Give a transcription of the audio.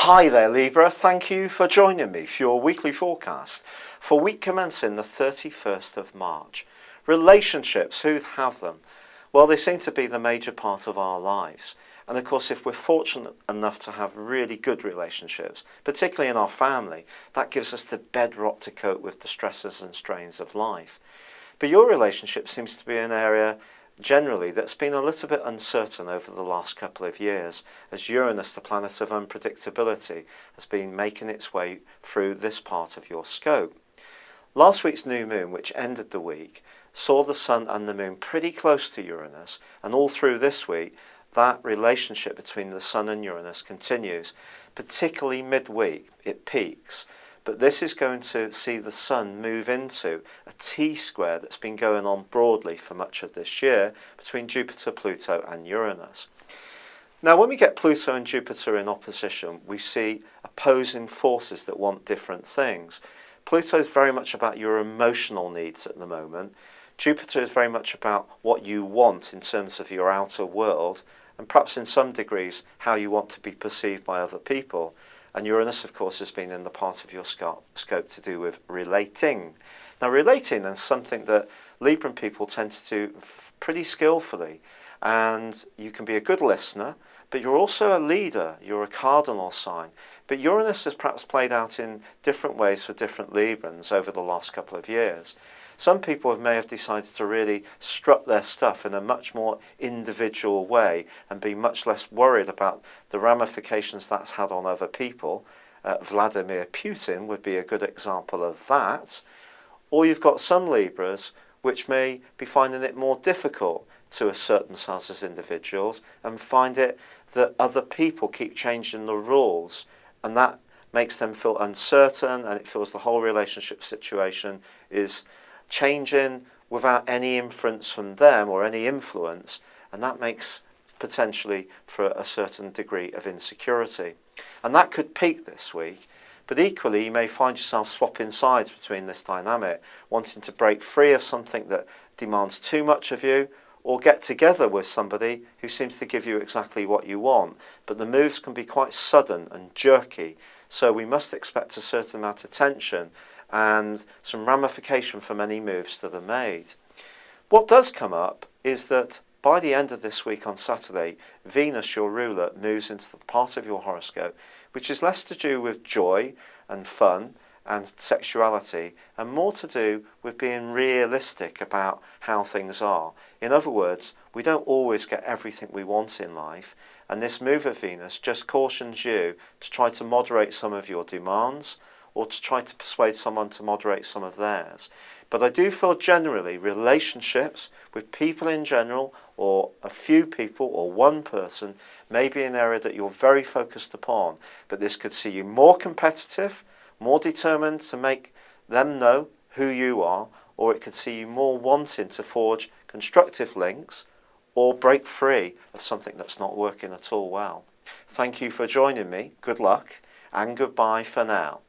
Hi there Libra, thank you for joining me for your weekly forecast for week commencing the 31st of March. Relationships, who'd have them? Well, they seem to be the major part of our lives. And of course, if we're fortunate enough to have really good relationships, particularly in our family, that gives us the bedrock to cope with the stresses and strains of life. But your relationship seems to be an area generally that's been a little bit uncertain over the last couple of years, as Uranus, the planet of unpredictability, has been making its way through this part of your scope. Last week's new moon, which ended the week, saw the sun and the moon pretty close to Uranus, and all through this week that relationship between the sun and Uranus continues, particularly midweek it peaks. But this is going to see the sun move into a T-square that's been going on broadly for much of this year between Jupiter, Pluto and Uranus. Now, when we get Pluto and Jupiter in opposition, we see opposing forces that want different things. Pluto is very much about your emotional needs at the moment. Jupiter is very much about what you want in terms of your outer world, and perhaps in some degrees how you want to be perceived by other people. And Uranus, of course, has been in the part of your scope to do with relating. Now, relating is something that Libran people tend to do pretty skillfully. And you can be a good listener, but you're also a leader. You're a cardinal sign. But Uranus has perhaps played out in different ways for different Librans over the last couple of years. Some people may have decided to really strut their stuff in a much more individual way and be much less worried about the ramifications that's had on other people. Vladimir Putin would be a good example of that. Or you've got some Libras which may be finding it more difficult to assert themselves as individuals and find it that other people keep changing the rules, and that makes them feel uncertain, and it feels the whole relationship situation is changing without any inference from them or any influence, and that makes potentially for a certain degree of insecurity. And that could peak this week, but equally you may find yourself swapping sides between this dynamic, wanting to break free of something that demands too much of you, or get together with somebody who seems to give you exactly what you want. But the moves can be quite sudden and jerky, so we must expect a certain amount of tension and some ramification from any moves that are made. What does come up is that by the end of this week on Saturday, Venus, your ruler, moves into the part of your horoscope which is less to do with joy and fun and sexuality, and more to do with being realistic about how things are. In other words, we don't always get everything we want in life, and this move of Venus just cautions you to try to moderate some of your demands, or to try to persuade someone to moderate some of theirs. But I do feel generally relationships with people in general, or a few people, or one person, may be an area that you're very focused upon, but this could see you more competitive, more determined to make them know who you are, or it could see you more wanting to forge constructive links or break free of something that's not working at all well. Thank you for joining me, good luck, and goodbye for now.